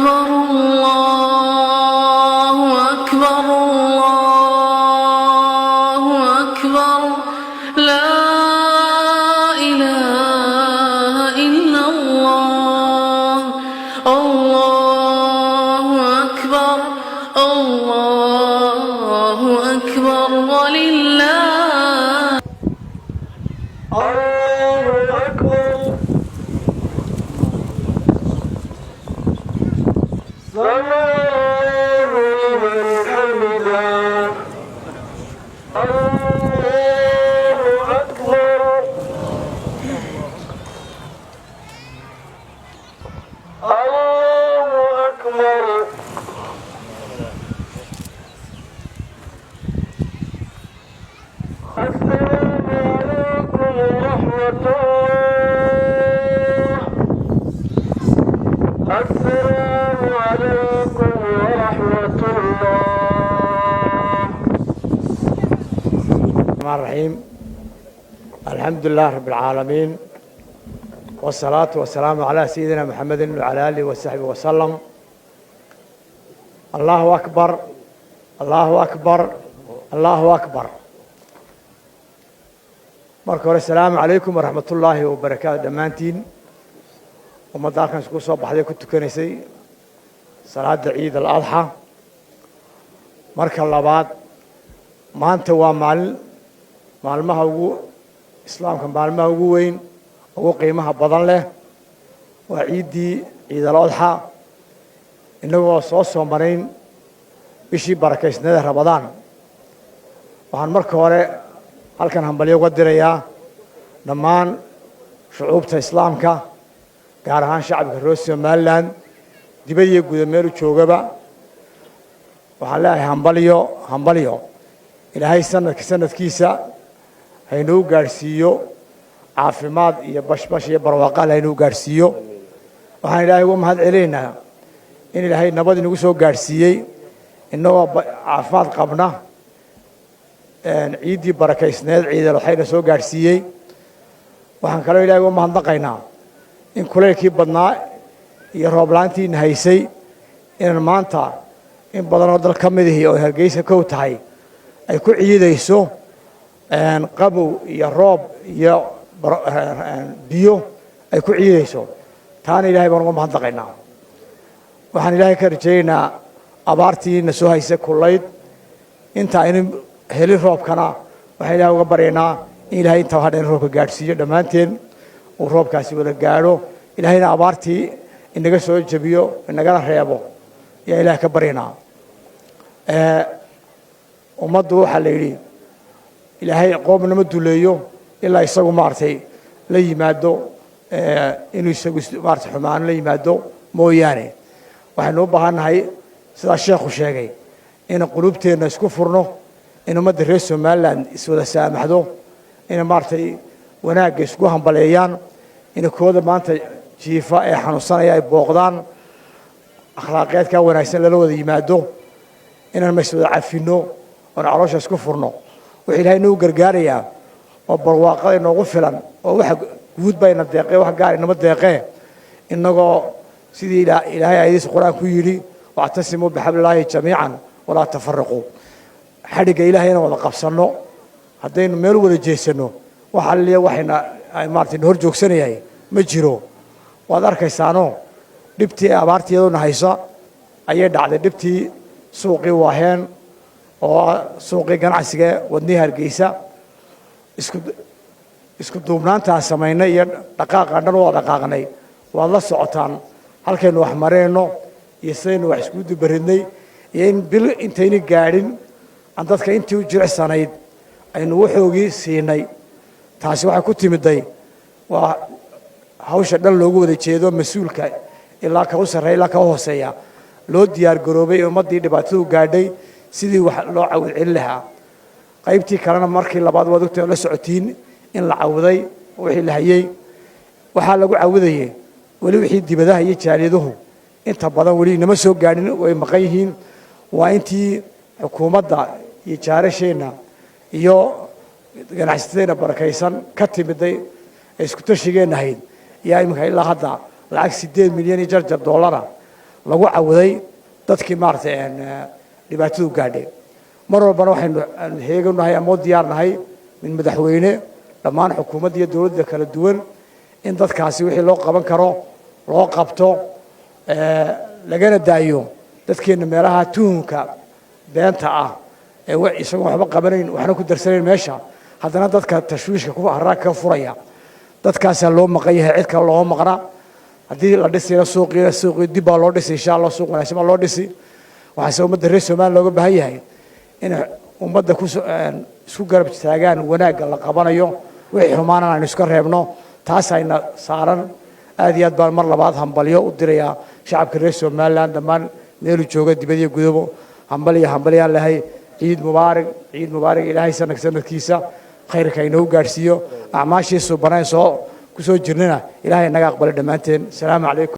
أكبر الله أكبر الله أكبر لا إله إلا الله الله أكبر الله أكبر ولله الرحيم الحمد لله رب العالمين والصلاة والسلام على سيدنا محمد وعلى آله وصحبه وسلم. الله أكبر الله أكبر الله أكبر. مركور السلام عليكم ورحمة الله وبركاته دمانتين ومداركن اسكو soo baxday ku tukaneysay salaada ciid al-adha marka labaad maanta waa maalmaha ugu islaamka maalmaha ugu weyn ugu qiimaha badan leh waa ciidii ciid al-adha inagoo soo marayn bishii barakeysnada Ramadaan waxaan marka hore halkan hambalyo uga dirayaa dhammaan shucuubta islaamka gaar ahaan shacabka reer Somaliland dibadda guud meel joogaba waxaan leeyahay hambalyo ilaahay sanadkiisa haynuu gaarsiiyo caafimaad iyo bashbash iyo barwaaqo haynuu gaarsiiyo waxaan ilaahay ugu mahad celinaynaa in ilaahay nabad inagu soo gaarsiiyay inagoo caafimaad qabna ciidii barakeysneed ciidal waxayna soo gaarsiiyay waxaan kaloo ilaahay ugu mahadnaqaynaa in kuleylkii badnaa iyo roob la'aantii haysay in maanta in badan oo dal ka mid ah oo Hargeysa ka tahay ay ku ciidayso qabow iyo roob iyo biyo ay ku ciidayso taana ilaahay baan ugu mahadnaqaynaa waxaan ilaahay ka rajaynaynaa abaartiina soo haysay kuleyd inta aynu heli roobkana waxaan ilaahay uga baryaynaa in ilaahay inta hadheen roobka gaarsiiyo dhammaanteen uu roobkaasi wada gaadho ilaahayna abaartii inaga soo jabiyo inagana reebo yaa ilaahay ka baryaynaa ummaddu waxa la yidhi ilaahay qoomna ma duleeyo ilaa isagu maartay la yimaado inuu isagu maartay xumaan la yimaado mooyaane waxaynu u baahannahay sida sheekhu sheegay in qulubteena isku furno in ummadda reer Somaliland iswada saamaxdo in maartay wanaagga isku hambaleeyaan in kooda maanta jiifa ee xanuunsanaya ay booqdaan akhlaaqeedka wanaagsan lala wada yimaado inaan mas'uul cafino oo caloosha isku furno wax ilaahay noo gargaarayaa oo barwaaqada inoogu filan oo wax guud bayna deeqay wax gaar inama deeqay inagoo sidii ilaahay ayadiis quraan ku yiri wa'tasimu bihablillahi jamii'an wala tafarraqu xadiga ilaahayna wada qabsano haddaynu meel wada jeesano waxa la leeyahay waxayna ay maartin hor joogsanayay ma jiro waad arkaysaano dhibtii abaartiyaduna hayso ayay dhacday dhibtii suuqii waaheen oo suuqii ganacsiga wadnii Hargeysa isku duubnaanta sameynay iyo dhaqaaqa dhan oo dhaqaaqnay waa la socotaan halkaynu wax mareyno iyo saynu wax isku dubaridnay iyo in bil intayni gaadhin aan dadka intii u jiricsanayd aynu waxoogii siinay taasi waxay ku timiday waa hawsha dhan loogu wada jeedo mas'uulka ilaa ka u sareeya ilaa ka hooseeya loo diyaar garoobay ummadii dhibaatadu gaadhay sidii wax loo caawin celin lahaa qaybtii kalena markii labaad wad ogtay la socotiin in la cawday wixii la hayay waxa lagu cawdayay wali wixii dibadaha iyo jaaliyaduhu inta badan wali inama soo gaadhin way maqan yihiin waa intii xukuumadda iyo jaarasheena iyo ganacsatada barakaysan ka timiday isku tashigeena hayd yaa imika ilaa hadda lacag $8 milyan iyo $1 lagu cawday dadkii maartay dhibaatadu gaadhay mar walbana waxaynu heeganahay ama diyaarnahay min madaxweyne dhammaan xukuumadda iyo dawladda kala duwan in dadkaasi wixii loo qaban karo loo qabto lagana daayo dadkeena meelaha tuhunka beenta ah ee isagu waxba qabanayn waxna ku darsanayn meesha haddana dadka tashwiishka ku harraag ka furaya dadkaas loo maqan yahay cid kale loo maqna haddii la dhisay suuqii dib baa loo dhisay insha Allah suuq wanaagsan baa loo dhisay waxaa ummadda reer Soomaaliya looga baahan yahay in ummadda ku isku garab taagaan wanaagga la qabanayo wixii xumaanana aan iska reebno taas ayna saaran aad iyo aad baan mar labaad hambalyo u dirayaa shacabka reer Soomaaliland dhammaan meelu jooga dibadda gudabo hambalyo lahay ciid mubaarak ilaahay sanadkiisa khayrka inoo gaarsiiyo acmaashiisu banaan soo ku soo jirnina ilaahay naga aqbal dhamaanteen salaamu calaykum